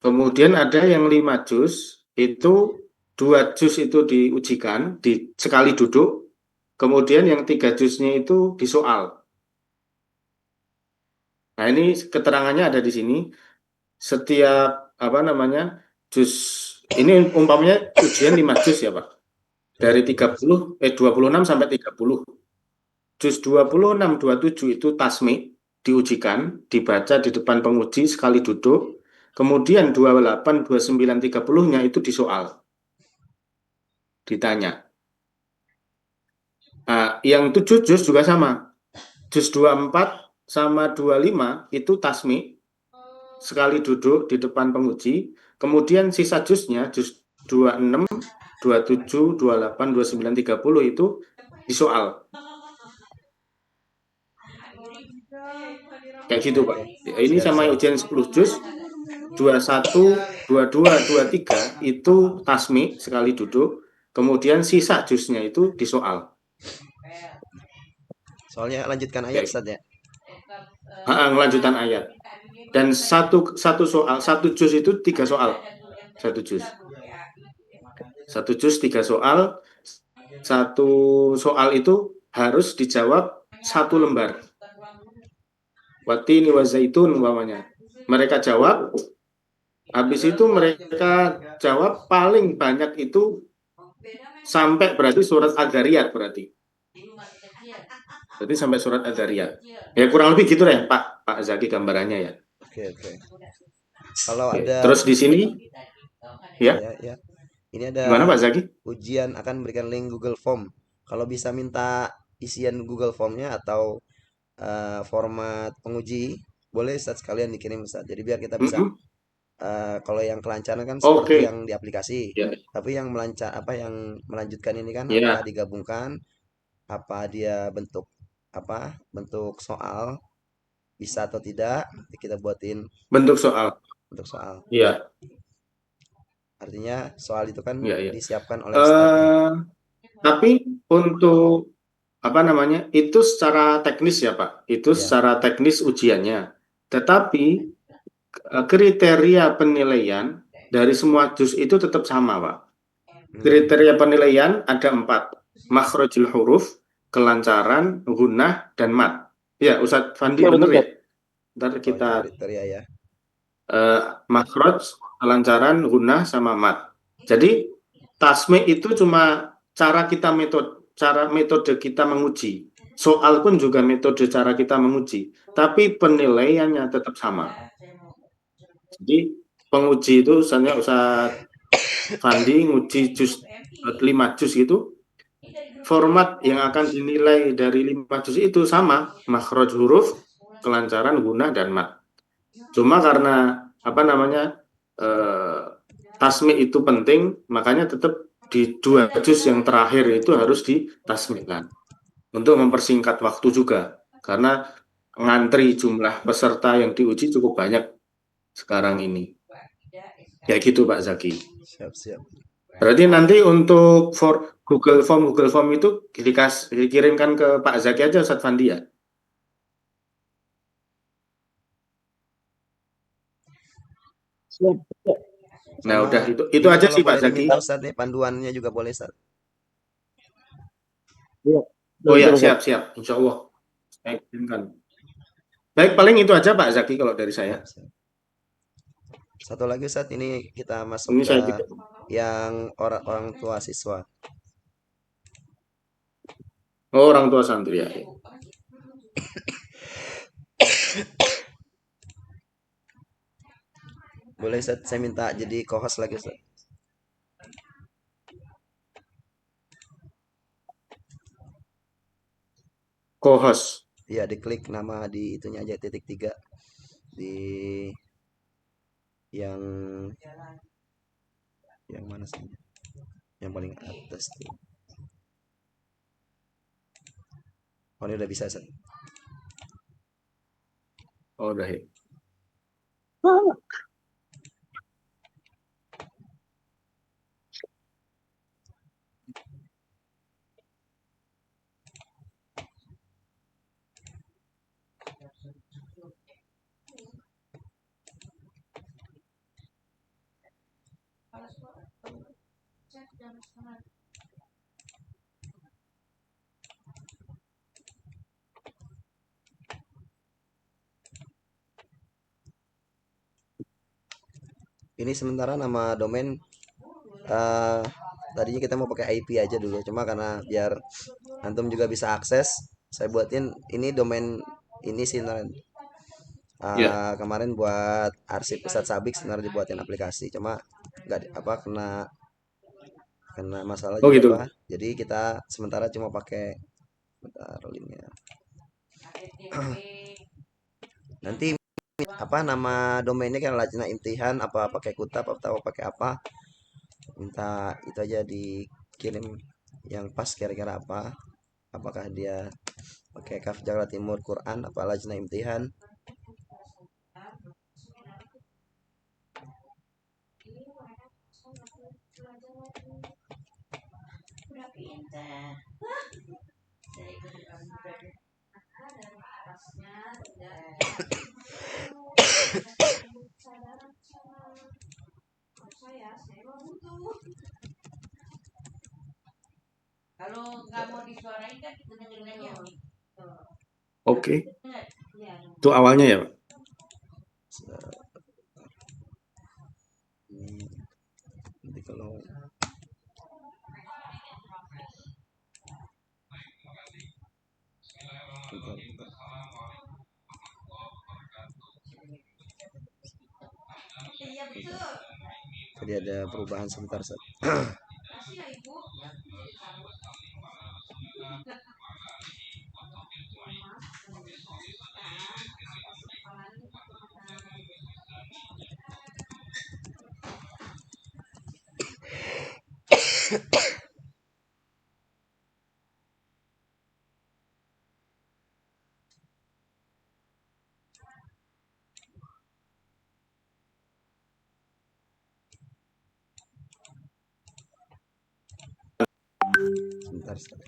Kemudian ada yang 5 juz, itu 2 juz itu diujikan di sekali duduk, kemudian yang 3 juznya itu disoal. Nah, ini keterangannya ada di sini. Setiap apa namanya? Juz ini umpamanya ujian 5 juz ya, Pak. Ya, Dari 26 sampai 30. Juz 26, 27 itu tasmi diujikan, dibaca di depan penguji sekali duduk. Kemudian 28, 29, 30-nya itu disoal, ditanya. Nah, yang 7 juz juga sama. Juz 24 sama 25 itu tasmi sekali duduk di depan penguji. Kemudian sisa juznya, juz 26, 27, 28, 29, 30 itu disoal. Kayak gitu, Pak. oke. Ini Siap, sama siap. ujian 10 juz, 21, 22, 23 itu tasmi sekali duduk. Kemudian sisa juznya itu disoal. Soalnya lanjutkan ayat, Kayak Ustaz ya. lanjutan ayat. Dan satu soal, satu juz itu 3 soal. Satu juz. Satu juz 3 soal. Satu soal itu harus dijawab 1 lembar. Watini wa zaitun umpamanya. Mereka jawab, habis itu mereka jawab paling banyak itu sampai berarti surat Ad-Dzariyat berarti. Berarti sampai surat Ad-Dzariyat. Ya kurang lebih gitu deh Pak Zaki gambarannya ya. Oke, oke. Kalau Oke. ada, Terus di sini ya, ya, ya. Ini ada gimana Pak Zaki? ujian akan memberikan link Google Form. Kalau bisa minta isian Google Formnya atau format penguji, boleh Ustaz sekalian dikirim Ustaz. Jadi biar kita bisa, Mm-mm. kalau yang kelancaran kan seperti Oke. yang di aplikasi. Ya, Tapi yang melancar apa yang melanjutkan ini kan apa ya, digabungkan, apa dia bentuk apa bentuk soal bisa atau tidak, nanti kita buatin bentuk soal. bentuk soal. Ya, Artinya soal itu kan ya, ya. disiapkan oleh ustadznya. Eh, tapi untuk apa namanya itu secara teknis ya Pak, itu Ya. secara teknis ujiannya. Tetapi kriteria penilaian dari semua juz itu tetap sama Pak. Hmm. Kriteria penilaian ada 4, makhrajul huruf, kelancaran, gunnah, dan mat. Ya, Ustadz Fandi bener ya? Ntar Oh, kita itu kriteria ya. eh, makhraj, kelancaran, gunnah, sama mat. Jadi tasmi itu cuma cara metode kita menguji. Soal pun juga metode cara kita menguji. Tapi penilaiannya tetap sama. Jadi penguji itu misalnya Ustadz Fandi nguji juz 5 juz gitu, format yang akan dinilai dari 5 juz itu sama, makhraj huruf, kelancaran, guna, dan mat. Cuma karena apa namanya eh, tasmi itu penting, makanya tetap di 2 juz yang terakhir itu harus ditasmikan untuk mempersingkat waktu juga, karena ngantri jumlah peserta yang diuji cukup banyak sekarang ini. Ya gitu Pak Zaki. Siap, siap. Berarti nanti untuk Google Form itu dikirimkan ke Pak Zaki aja Ustadz Fandi ya. Siap, siap. Nah Sama udah itu ini aja kalau sih Pak boleh Zaki. diminta Ustadz nih panduannya juga boleh Ustadz. Iya, betul, Oh ya betul, Ustaz. siap siap, Insya Allah saya kirimkan. Baik paling itu aja Pak Zaki kalau dari saya. Siap, siap. Satu lagi Ustadz, ini kita masuk Ini ke saya kirim. yang orang orang tua siswa. Oh orang tua santri ya. Boleh Ustadz, saya minta jadi co-host lagi Ustadz. Co-host. Iya, diklik nama di itunya aja titik tiga di yang mana sih? Yang paling atas tuh. Oh, ini udah bisa Ustadz. Oh udah ya. Ini sementara nama domain eh tadinya kita mau pakai IP aja dulu, cuma karena biar antum juga bisa akses, saya buatin ini domain ini sih sebenarnya. Ya. Kemarin buat arsip Ustadz Sabik sebenarnya dibuatin aplikasi, cuma nggak apa kena kena masalah Oh juga gitu. Pak. Jadi kita sementara cuma pakai bentar linknya. Nanti apa nama domainnya kan Lajnah Imtihan apa pakai Kutab atau pakai apa? Minta itu aja dikirim yang pas kira-kira apa. Apakah dia pakai Kaf Jakarta Timur Quran apa Lajnah Imtihan? Oke. Itu awalnya ya, Pak? Ini nanti kalau bentar, bentar. Tadi ada perubahan sebentar Ustaz. Sebentar Ustaz.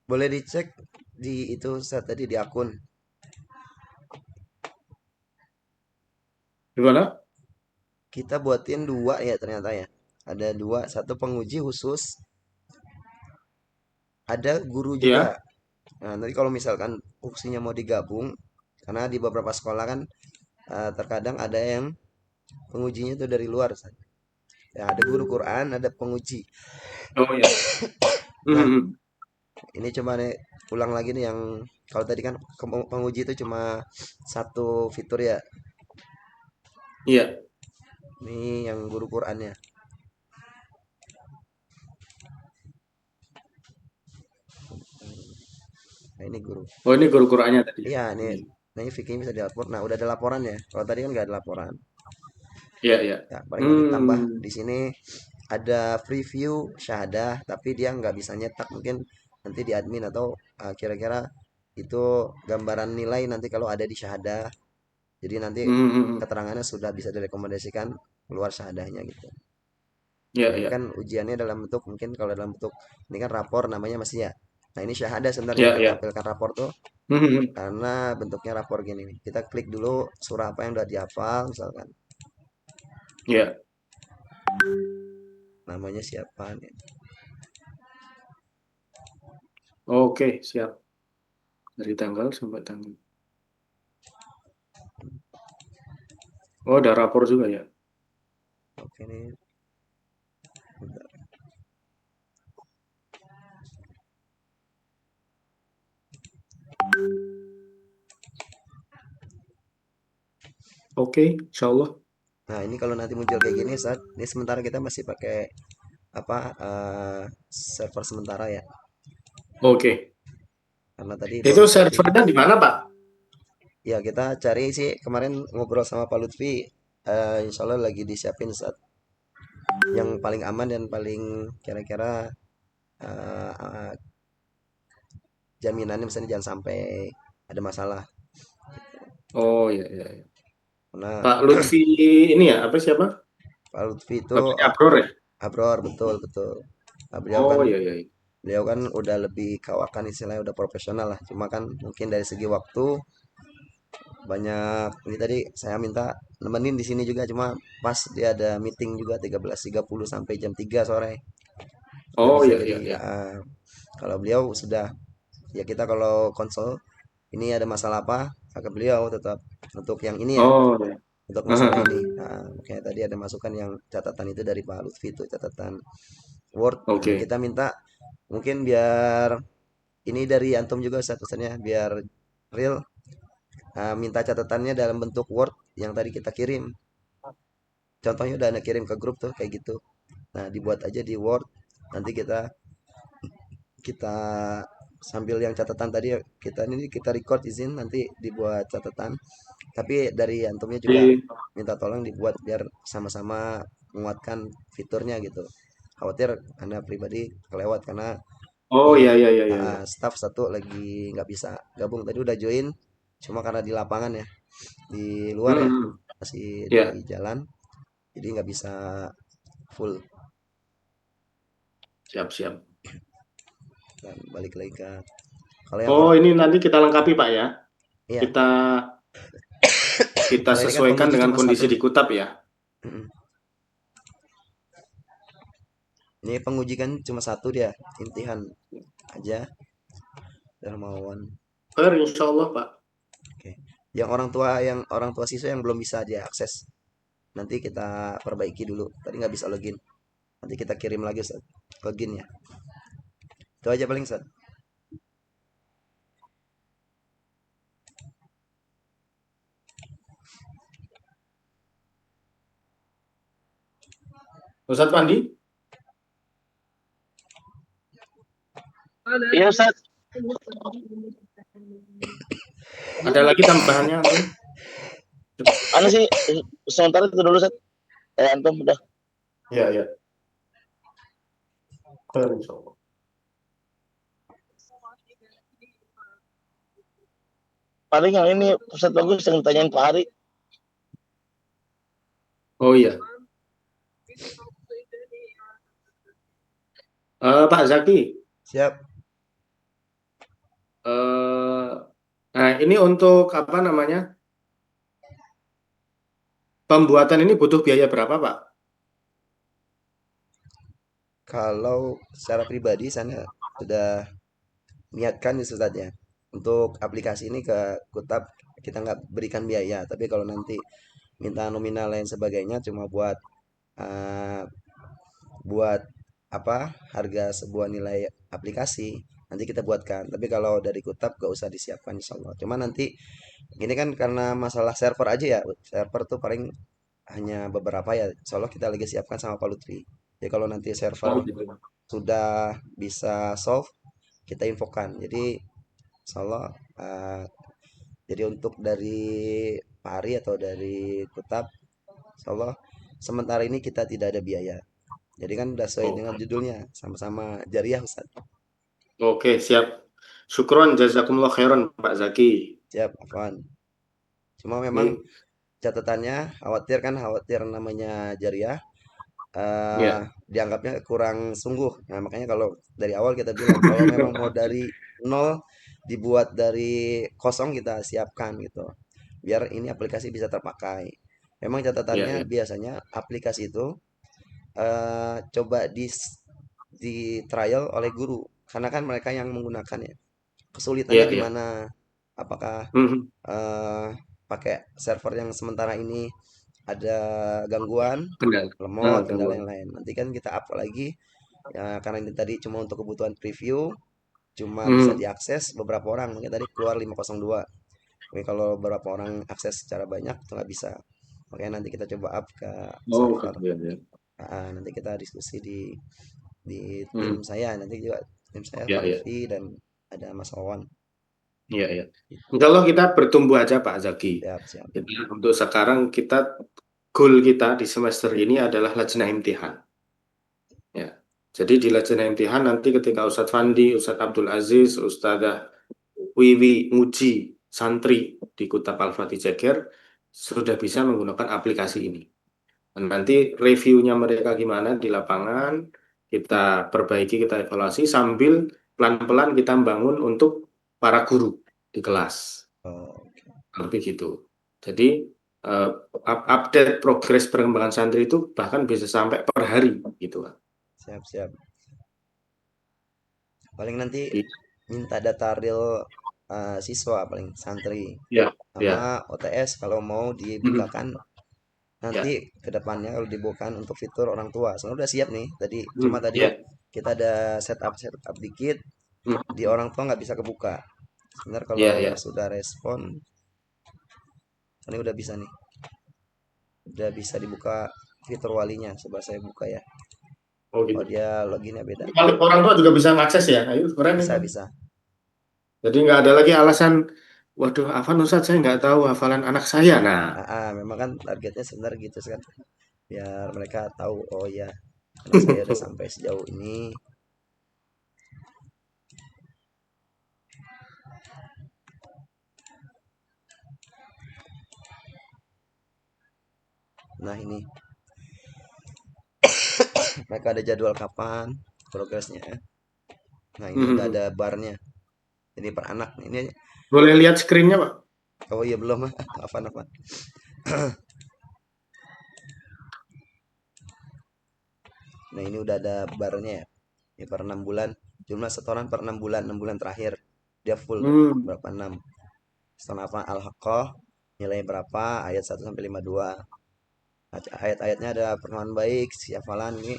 Boleh dicek di itu Ustaz tadi di akun. Gimana? Kita buatin dua ya ternyata ya. Ada dua, satu penguji khusus, ada guru juga. Ya. Nah, nanti kalau misalkan fungsinya mau digabung, karena di beberapa sekolah kan terkadang ada yang pengujinya itu dari luar. Ustaz. Ya, ada guru Quran, ada penguji. Oh ya. Nah, Hmm. ini coba nih ulang lagi nih yang kalau tadi kan penguji itu cuma satu fitur ya. Iya. Ini yang guru Qurannya. Nah, ini guru. Oh ini guru Qurannya tadi. Iya, nih. Hmm. Nah, ini fikihnya bisa dilapor. Nah, udah ada laporan ya. Kalau tadi kan nggak ada laporan. Iya, iya. Ya, paling nanti tambah Hmm. di sini ada preview syahadah, tapi dia nggak bisa nyetak mungkin nanti di admin atau kira-kira itu gambaran nilai nanti kalau ada di syahadah. Jadi nanti Hmm. keterangannya sudah bisa direkomendasikan keluar syahadahnya gitu. Iya, Nah, ini iya. kan ujiannya dalam bentuk mungkin kalau dalam bentuk ini kan rapor namanya masih ya. Nah, ini syahadah sebenarnya Iya, yang iya. tampilkan rapor tuh Hmm. karena bentuknya rapor gini nih. Kita klik dulu surah apa yang udah dihafal misalkan. Iya. Namanya siapa nih? Oke, siap. Dari tanggal sampai tanggal. Oh, ada rapor juga ya. Oke nih. Bentar. Oke, insya Allah. Nah, ini kalau nanti muncul kayak gini saat ini sementara kita masih pakai apa server sementara ya. Oke. Karena tadi Itu baru setting. servernya di mana, Pak? Ya, kita cari sih kemarin ngobrol sama Pak Lutfi insya Allah lagi disiapin saat yang paling aman dan paling kira-kira eh, eh, jaminannya misalnya jangan sampai ada masalah. Oh, iya, iya, iya. Karena Pak Lutfi ini ya, apa siapa? Pak Lutfi itu Bapaknya Abror ya? Abror, betul betul. Nah, Oh iya iya. Iya. beliau kan udah lebih kawakan, istilahnya udah profesional lah. Cuma kan mungkin dari segi waktu banyak, ini tadi saya minta nemenin di sini juga, cuma pas dia ada meeting juga 13.30 sampai jam 3 sore. Nggak Oh bisa, iya jadi iya iya. kalau beliau sudah, ya kita kalau konsul ini ada masalah apa ke beliau tetap untuk yang ini ya, Oh iya. untuk masalah ini. Nah, kayak tadi ada masukan yang catatan itu dari Pak Lutfi, itu catatan Word. Nah, Oke. kita minta mungkin biar ini dari antum juga satu-satunya biar real, minta catatannya dalam bentuk Word yang tadi kita kirim. Contohnya udah Anda kirim ke grup tuh kayak gitu. Nah, dibuat aja di Word. Nanti kita kita sambil yang catatan tadi, kita record izin nanti dibuat catatan. Tapi dari antumnya juga Di, minta tolong dibuat biar sama-sama menguatkan fiturnya gitu. Khawatir Anda pribadi kelewat karena oh ini iya iya iya iya. Iya. staff satu lagi nggak bisa gabung, tadi udah join cuma karena di lapangan ya, di luar ya, Hmm, masih di ya. jalan, jadi nggak bisa full. Siap siap. Dan balik lagi ke kalau yang Oh orang, ini nanti kita lengkapi Pak ya. iya, Kita kita kalau ini kan sesuaikan penguji dengan cuma kondisi satu. di Kutab ya. Mm-mm. Ini penguji kan cuma satu dia, intihan aja, Darmawan. Fair insya Allah Pak. Oke, yang orang tua siswa yang belum bisa dia akses, nanti kita perbaiki dulu, tadi nggak bisa login, nanti kita kirim lagi Ustaz, loginnya. Itu aja paling Ustaz. Ustadz Pandi, Iya Ustaz, ada lagi tambahannya Antum? anu sih sementara itu dulu Ustaz. Antum udah Ya ya. Fair insya Allah. paling yang ini Ustaz bagus yang tanyain Pak Hari. Oh iya. Pak Zaki, Siap. eh, nah ini untuk apa namanya? Pembuatan ini butuh biaya berapa Pak? Kalau secara pribadi saya sudah niatkan ya Ustaz ya, untuk aplikasi ini ke Kutab kita nggak berikan biaya, tapi kalau nanti minta nominal lain sebagainya cuma buat eh, buat apa, harga sebuah nilai aplikasi nanti kita buatkan, tapi kalau dari Kutab gak usah disiapkan insya Allah. Cuma nanti ini kan karena masalah server aja ya, server tuh paling hanya beberapa ya, insya Allah kita lagi siapkan sama Pak Lutfi. Jadi kalau nanti server Oh gitu. sudah bisa solve kita infokan. Jadi insya Allah, jadi untuk dari Pari atau dari Kutab, insya Allah sementara ini kita tidak ada biaya. Jadi kan udah sesuai Oh, dengan judulnya, sama-sama jariah Ustaz. oke siap. Syukron jazakumullah khairan Pak Zaki. Siap, Afwan. Cuma memang Ini catatannya khawatir namanya jariah, eh, ya dianggapnya kurang sungguh. Nah, makanya kalau dari awal kita bilang kalau memang mau dari nol, dibuat dari kosong, kita siapkan gitu. Biar ini aplikasi bisa terpakai. Memang ya catatannya ya biasanya aplikasi itu coba di trial oleh guru, karena kan mereka yang menggunakannya. Kesulitannya ya di ya. mana? Apakah Mhm. eh, pakai server yang sementara ini ada gangguan, Kendala. lemot, kendala Gangguan. yang lain. Nanti kan kita up lagi ya, karena ini tadi cuma untuk kebutuhan preview, cuma bisa Mhm. diakses beberapa orang. Mungkin tadi keluar 502. Tapi kalau beberapa orang akses secara banyak itu nggak bisa. Makanya nanti kita coba up ke Oh server. gitu ya ya. Nanti kita diskusi di tim Mhm. saya. Nanti juga tim saya Pak Ya ya. Lutfi dan ada Mas Wawan. Iya, iya. Insya Allah kita bertumbuh aja Pak Zaki. Siap, siap. Jadi untuk sekarang goal kita di semester ini adalah lajnah imtihan. Ya. Jadi di lajnah imtihan nanti ketika Ustadz Fandi, Ustadz Abdul Aziz, Ustadzah Wiwi nguji santri di Kutab Al-Fatih Ceker, sudah bisa menggunakan aplikasi ini. Dan nanti reviewnya mereka gimana di lapangan, kita perbaiki, kita evaluasi sambil pelan-pelan kita bangun untuk para guru di kelas. Oh, Lebih gitu. Jadi eh, update progres perkembangan santri itu bahkan bisa sampai per hari gitu kan. siap. Paling nanti Di, minta data real siswa paling santri ya, sama ya, OTS kalau mau mhm, dibukakan nanti ya, kedepannya kalau dibukakan untuk fitur orang tua. Soalnya udah siap nih. Cuma tadi ya, kita ada setup dikit di mhm, orang tua nggak bisa kebuka. Sebenarnya kalau ya, ya. sudah respon ini udah bisa nih. Udah bisa dibuka fitur walinya. Coba saya buka ya. Oh Oh gitu. dia loginnya beda. Orang tua juga bisa mengakses ya. Ayo, keren itu. Bisa. Jadi nggak ada lagi alasan, waduh, Afan Ustadz saya nggak tahu hafalan anak saya. Nah, Memang kan targetnya sebenarnya gitu kan. Biar mereka tahu oh ya anak saya udah sampai sejauh ini. Nah ini mereka ada jadwal kapan progresnya. Nah ini udah ada barnya. Jadi per anak ini. boleh lihat screen-nya, Pak? Oh iya belum apa. Nah ini udah ada barnya ya. Ini per 6 bulan. Jumlah setoran per 6 bulan terakhir. Dia full Hmm, berapa 6. Setoran apa Al-Haqqah nilai berapa ayat 1 sampai 52. Ayat-ayatnya ada pertemuan baik, siapalan ini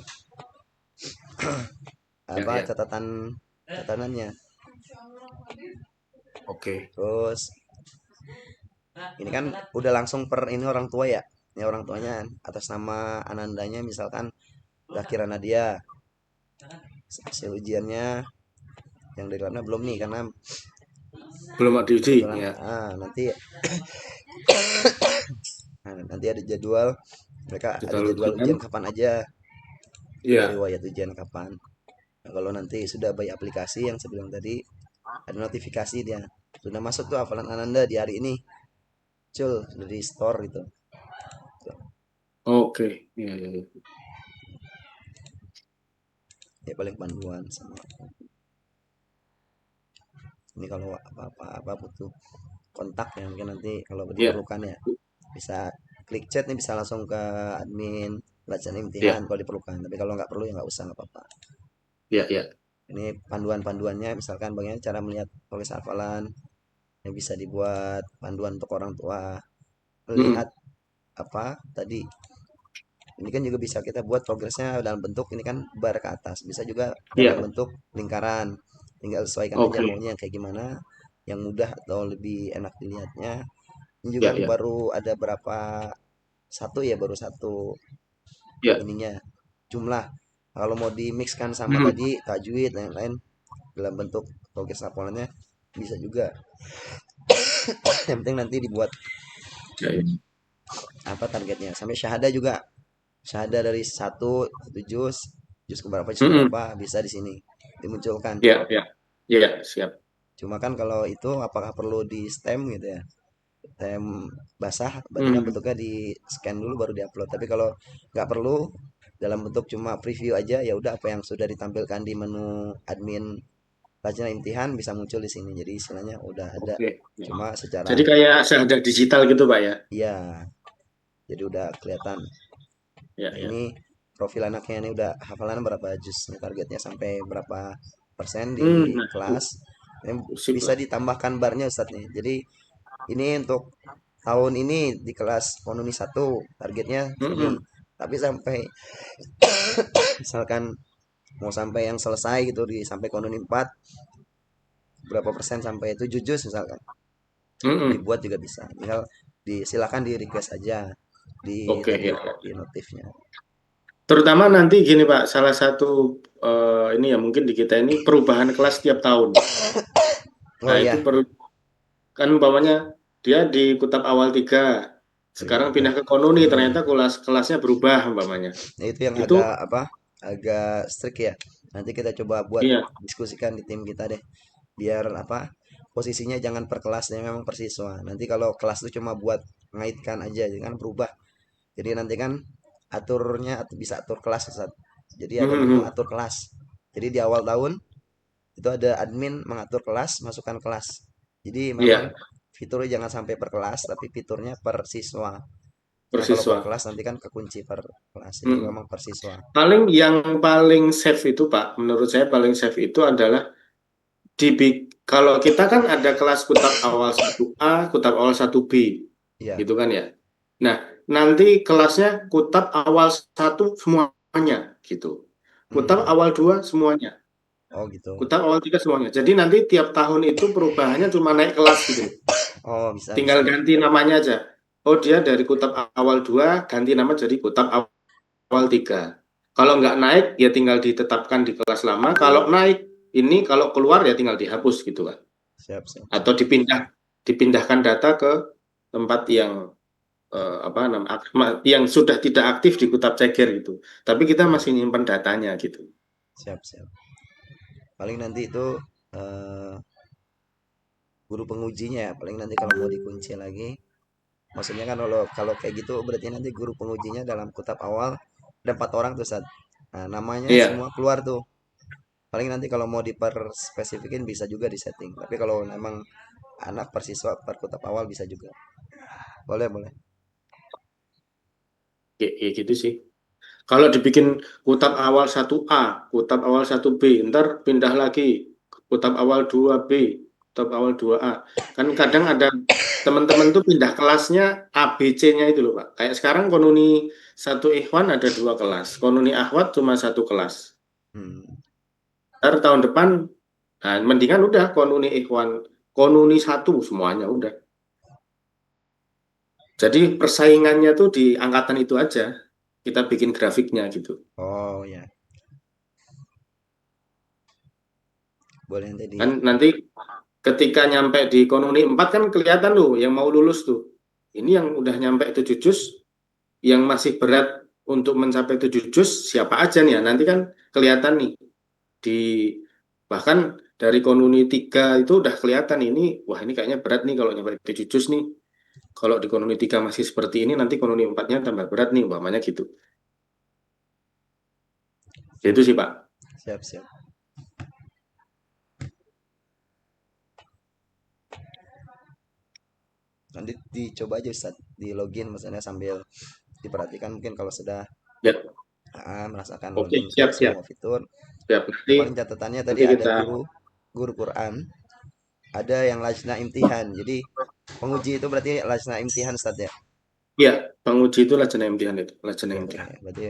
ya, apa ya. catatannya. Oke. Terus ini kan udah langsung per ini orang tua ya. Ini orang tuanya atas nama Anandanya misalkan Zakira Nadia. Hasil ujiannya yang dari mana belum nih karena Belum ada diuji, kebetulan ya. nanti ada jadwal mereka ada Jadwal jadwal ujian. ujian kapan aja ada Ya. riwayat ujian kapan. Nah, kalau nanti sudah by aplikasi yang saya bilang tadi ada notifikasi dia sudah masuk tuh hafalan Ananda di hari ini muncul dari store gitu. Oke. Ya, ya, ya. Ya paling panduan sama ini kalau apa butuh kontak ya mungkin nanti kalau Ya, diperlukan ya bisa klik chat nih bisa langsung ke admin bacaan imtihan ya, kalau diperlukan tapi kalau nggak perlu ya nggak usah nggak apa-apa. ya, ya. Ini panduan-panduannya misalkan bagaimana cara melihat progres hafalan yang bisa dibuat panduan untuk orang tua Mm-mm. melihat apa tadi ini kan juga bisa kita buat progresnya dalam bentuk ini kan bar ke atas bisa juga dalam Ya. bentuk lingkaran tinggal sesuaikan aja Oke. maunya yang kayak gimana yang mudah atau lebih enak dilihatnya. Ini juga Ya, kan ya. baru ada berapa satu ya baru satu Ya. ininya jumlah kalau mau di mixkan sama Mm. tadi tajwid dan lain-lain dalam bentuk progres hafalannya bisa juga. Yang penting nanti dibuat Ya, ya. apa targetnya sampai syahada juga syahada dari satu juz Mm-mm. keberapa bisa di sini dimunculkan. Ya, ya. Ya, siap. Cuma kan kalau itu apakah perlu di stem gitu ya stem basah berarti kan Mm. bentuknya di scan dulu baru diupload tapi kalau nggak perlu dalam bentuk cuma preview aja ya udah apa yang sudah ditampilkan di menu admin Lajnah Imtihan bisa muncul di sini jadi istilahnya udah ada Oke. Ya. cuma secara Jadi kayak syahadat digital gitu, Pak ya? ya jadi udah kelihatan. Ya, Nah, ya. ini profil anaknya ini udah hafalan berapa juz nih targetnya sampai berapa persen di Nah, kelas. Ini sip bisa lah. ditambahkan barnya Ustadz nih. Jadi ini untuk tahun ini di kelas Konuni 1 targetnya segini. Mm-mm. Tapi sampai misalkan mau sampai yang selesai gitu di sampai Konuni 4 berapa persen sampai 7 juz misalkan. Mm-mm. Dibuat juga bisa. Tinggal silakan di request aja di Oke, tadi ya. di notifnya. Terutama nanti gini Pak, salah satu ini ya mungkin di kita ini perubahan kelas tiap tahun. Oh Nah itu ya, perlu kan umpamanya dia di Kutap awal 3, dari sekarang tiga. pindah ke Kononi Hmm. ternyata kelasnya berubah umpamanya. Nah, itu yang Itu agak apa? Agak strict ya. Nanti kita coba buat iya, diskusikan di tim kita deh. Biar apa? Posisinya jangan per kelas ya memang per siswa. Nanti kalau kelas itu cuma buat mengaitkan aja, jangan berubah. Jadi nanti kan aturnya bisa atur kelas Ustaz. Jadi ada menu Mhm. atur kelas. Jadi di awal tahun itu ada admin mengatur kelas, masukkan kelas. Jadi memang Iya, fiturnya jangan sampai per kelas, tapi fiturnya per siswa. Karena kalau per bersiswa. kelas nanti kan kekunci per kelas. Jadi Mm. memang per siswa. Yang paling safe itu Pak, menurut saya paling safe itu adalah kalau kita kan ada kelas kutab awal 1A, kutab awal 1B, Iya. gitu kan ya. Nah, nanti kelasnya kutab awal 1 semuanya, gitu. Kutab Mm-mm. awal 2 semuanya. Oh gitu. Kutab awal 3 semuanya. Jadi nanti tiap tahun itu perubahannya cuma naik kelas gitu loh. Oh bisa Tinggal bisa. ganti namanya aja. Oh, dia dari kutab awal 2 ganti nama jadi kutab awal 3. Kalau nggak naik, ya tinggal ditetapkan di kelas lama. Kalau naik, ini kalau keluar ya tinggal dihapus gitu kan. Siap siap siap. Atau dipindahkan data ke tempat yang apa yang sudah tidak aktif di kutab ceger gitu. Tapi kita Hmm, masih nyimpan datanya gitu. siap siap. Paling nanti itu eh, guru pengujinya ya. Paling nanti kalau mau dikunci lagi. Maksudnya kan kalau kalau kayak gitu berarti nanti guru pengujinya dalam kutab awal ada 4 orang tuh Sat. Nah, namanya Iya, semua keluar tuh. Paling nanti kalau mau diperspesifikin bisa juga disetting. Tapi kalau memang anak persiswa per kutab awal bisa juga. Boleh, boleh. kayak gitu sih. Kalau dibikin kutab awal 1A, kutab awal 1B, ntar pindah lagi kutab awal 2B, kutab awal 2A. Kan kadang ada teman-teman tuh pindah kelasnya A, B, C-nya itu loh Pak. Kayak sekarang Konuni satu Ikhwan ada 2 kelas, Konuni Ahwat cuma 1 kelas. Hmm, Ntar tahun depan, nah mendingan udah Konuni Ikhwan, Konuni 1 semuanya udah. Jadi persaingannya tuh di angkatan itu aja. Kita bikin grafiknya gitu. oh ya, boleh nanti di Kan nanti ketika nyampe di Konuni 4 kan kelihatan tuh yang mau lulus tuh. Ini yang udah nyampe 7 juz, yang masih berat untuk mencapai 7 juz siapa aja nih ya. Nanti kan kelihatan nih di bahkan dari Konuni 3 itu udah kelihatan ini, wah ini kayaknya berat nih kalau nyampe 7 juz nih. Kalau di Konuni 3 masih seperti ini, nanti Konuni 4-nya tambah berat nih, umpamanya gitu. siap Itu sih siap Pak. siap siap. Nanti dicoba aja Ustaz, di login misalnya sambil diperhatikan mungkin kalau sudah Ya, merasakan oke, login ke siap, siap. semua fitur. Siap. Nah, Nanti, paling catatannya tadi nanti ada kita, guru guru Quran, ada yang lajna imtihan. Jadi penguji itu berarti lajna imtihan Ustaz ya. ya, penguji itu lajnah imtihan itu, lajnah Oke, oke. imtihan. Berarti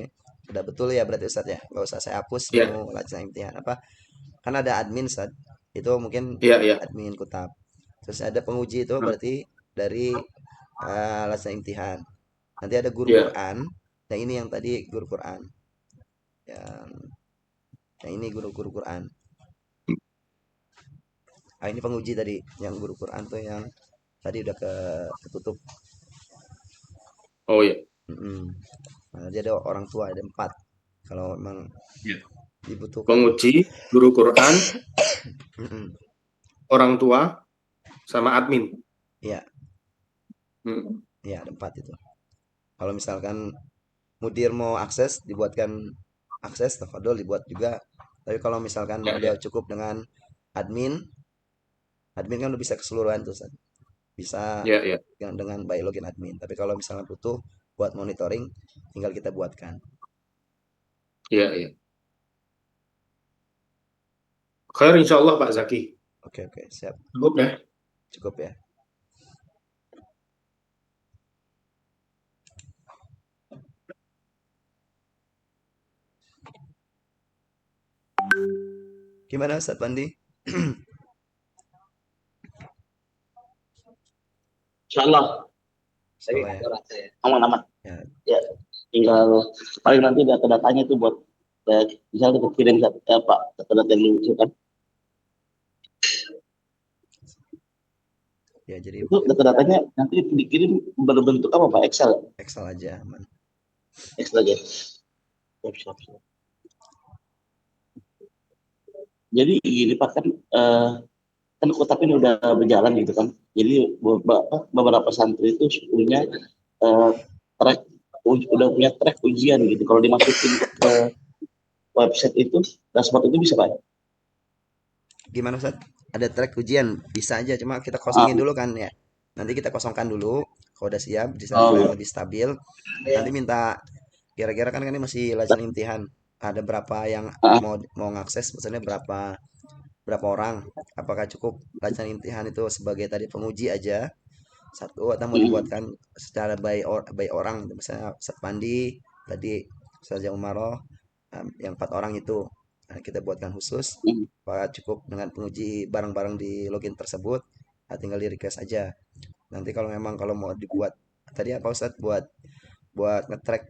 udah betul ya berarti Ustaz ya. Gak usah saya hapus menu Ya, lajna imtihan apa. Kan ada admin Ustaz. Itu mungkin ya, ya. admin kutab. Terus ada penguji itu berarti dari lajna imtihan. Nanti ada guru Ya, Quran. Nah, ini yang tadi guru Quran. Yang yang ini guru-guru Quran. Ah, ini penguji tadi yang guru Quran tuh yang tadi udah ketutup. oh ya. Mm-mm. Nah, jadi ada orang tua ada 4 kalau memang Ya. dibutuhkan. Penguji, guru Quran, Mm-mm. orang tua, sama admin. Iya, Hmm. iya ada 4 itu. Kalau misalkan mudir mau akses dibuatkan akses tafadhol dibuat juga. Tapi kalau misalkan Ya, udah ya, cukup dengan admin, admin kan udah bisa keseluruhan tuh San. Bisa ya, ya, dengan by login admin. Tapi kalau misalnya butuh buat monitoring tinggal kita buatkan. ya, ya. Khair insya Allah Pak Zaki. Oke, oke, siap. Cukup ya. Cukup ya. Gimana Ustaz Pandi? Insyaallah Insyaallah ya. aman-aman. Ya, Ya, tinggal paling nanti data-datanya itu buat bisa kita kirim Pak data-data yang diusulkan. ya jadi Itu data-datanya nanti dikirim berbentuk apa Pak? Excel. Excel aja aman. Excel aja. Siap, siap, siap. Jadi gini Pak kan kan Kotap ini udah berjalan gitu kan. Jadi beberapa santri itu punya eh, track udah punya track ujian gitu. Kalau dimasukin ke website itu, dashboard itu bisa Pak. Gimana Ustaz? Ada track ujian? Bisa aja, cuma kita Ah, kosongin dulu kan ya. Nanti kita kosongkan dulu. Kalau udah siap, di sana supaya oh, lebih stabil. Nanti minta kira-kira kan ini masih lajang imtihan. Ada berapa yang ah, mau ngakses, maksudnya berapa berapa orang? Apakah cukup lajang imtihan itu sebagai tadi penguji aja satu atau mau mm, dibuatkan secara by orang misalnya Ustaz Pandi tadi Ustazah Umaroh yang 4 orang itu. Nah, kita buatkan khusus mm, apakah cukup dengan penguji barang-barang di login tersebut. Nah, tinggal di request aja nanti kalau memang kalau mau dibuat tadi apa Ustadz buat nge-track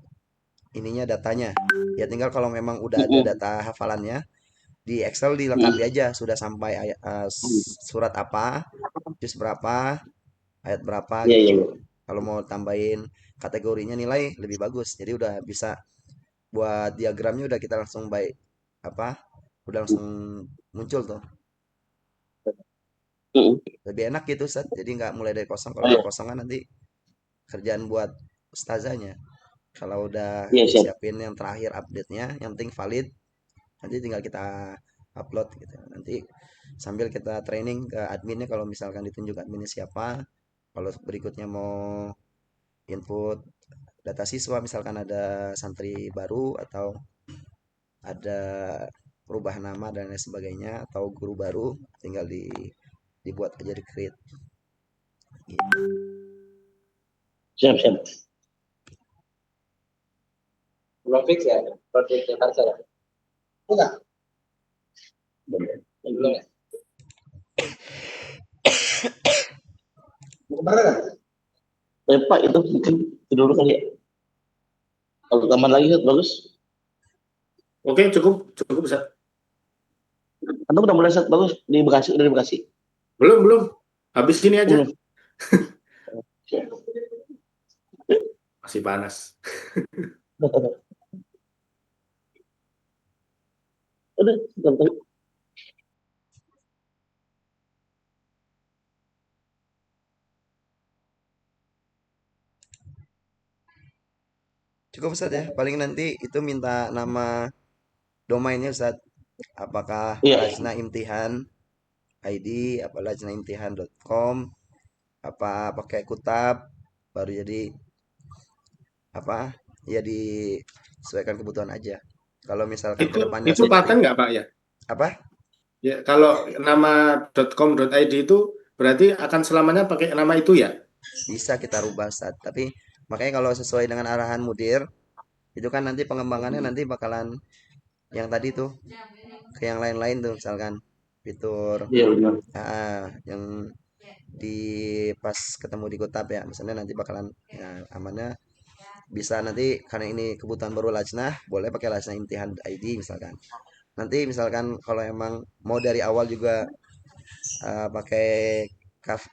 ininya datanya ya tinggal kalau memang udah ada mm, data hafalannya di Excel dilengkapi mm, aja sudah sampai mm. surat apa juz berapa ayat berapa Iya, iya, gitu. iya. Kalau mau tambahin kategorinya nilai lebih bagus. Jadi udah bisa buat diagramnya udah kita langsung baik apa? Udah langsung muncul tuh. Mm, Lebih enak gitu Ustaz. Jadi nggak mulai dari kosong. Kalau oh, dari iya, kosong kan nanti kerjaan buat ustazanya. Kalau udah iya siap. disiapin yang terakhir update-nya, yang penting valid, nanti tinggal kita upload gitu. Nanti sambil kita training ke adminnya kalau misalkan ditunjuk adminnya siapa. Kalau berikutnya mau input data siswa misalkan ada santri baru atau ada perubahan nama dan lain sebagainya atau guru baru tinggal dibuat aja di create gitu. Siap, siap. Belum fix ya, project Jakarta ya? Enggak, belum ya? Mau kemana kan? Pak itu mungkin itu dulu kali ya. Kalau tambah lagi bagus. Oke, cukup, cukup Ustaz. Anda udah mulai set bagus di Bekasi, udah di Bekasi. Belum, belum. Habis ini aja. Belum. Masih panas. Udah, udah. Cukup Ustaz ya paling nanti itu minta nama domainnya Ustaz apakah Iya. Lajna Imtihan ID apa lajnaimtihan.com apa pakai kutab baru jadi apa ya disesuaikan kebutuhan aja kalau misalkan kedepannya Itu seperti paten nggak Pak ya? apa Ya, kalau nama .com.id itu berarti akan selamanya pakai nama itu ya? bisa kita rubah Ustaz tapi makanya kalau sesuai dengan arahan mudir itu kan nanti pengembangannya nanti bakalan yang tadi tuh ke yang lain-lain tuh misalkan fitur Iya, benar. yang di pas ketemu di Kutab ya misalnya nanti bakalan ya amannya bisa nanti karena ini kebutuhan baru Lajnah boleh pakai Lajnah Imtihan ID misalkan nanti misalkan kalau emang mau dari awal juga pakai kaf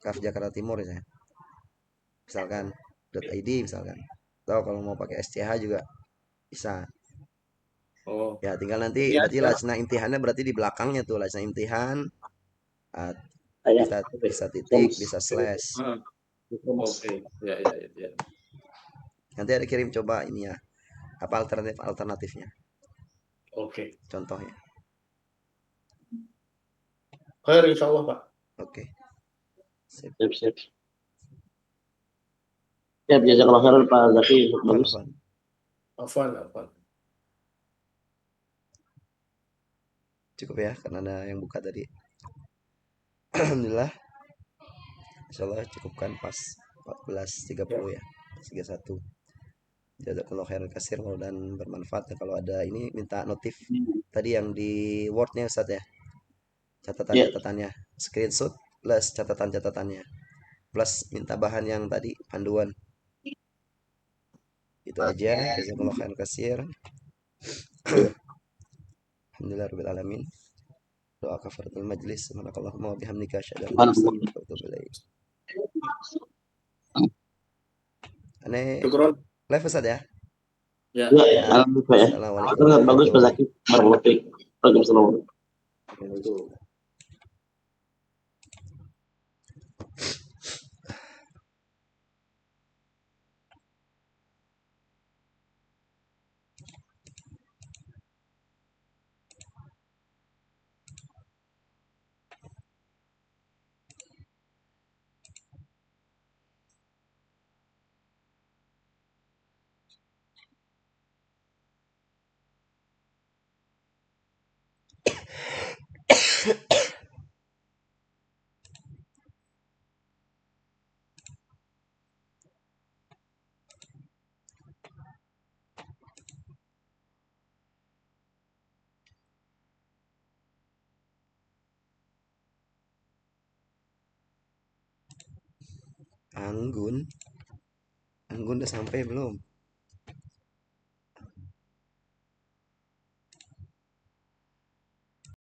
kaf Jakarta Timur ya misalkan .id misalkan atau kalau mau pakai SCH juga bisa Oh, ya tinggal nanti ini berarti aja. Lajnah Imtihannya berarti di belakangnya tuh Lajnah Imtihan ah, Kayak bisa bisa titik Thomas. bisa slash Ah, Thomas. Oke, ya, ya, ya, ya. nanti ada kirim coba ini ya apa alternatifnya Oke. contohnya Khair, insya Allah Pak. oke sip Siap, siap. Siap, jazakallah khairan Pak Zaki, Afwan, bagus. afwan. Afwan, afwan. Cukup ya karena ada yang buka tadi alhamdulillah insyaallah cukupkan pas Ya. 14.30 ya 31 jazakallahu khairan kasir mudah-mudahan bermanfaat ya kalau ada ini minta notif tadi yang di Word-nya Ustaz ya Ya, catatan-catatannya screenshot plus catatan-catatannya plus minta bahan yang tadi panduan itu aja jazakallahu khairan kasir alhamdulillah rabbil alamin doa kafaratul majlis subhanakallahumma wa bihamdika asyhadu an la ilaha illa anta subhanallah. astaghfiruka wa atubu ilaik aneh Syukron. live Ustaz ya Ya. Ya, ya alhamdulillah ya. assalamualaikum Bagus Pak warahmatullahi Zaki. Waalaikumsalam. Itu. Anggun udah sampai belum?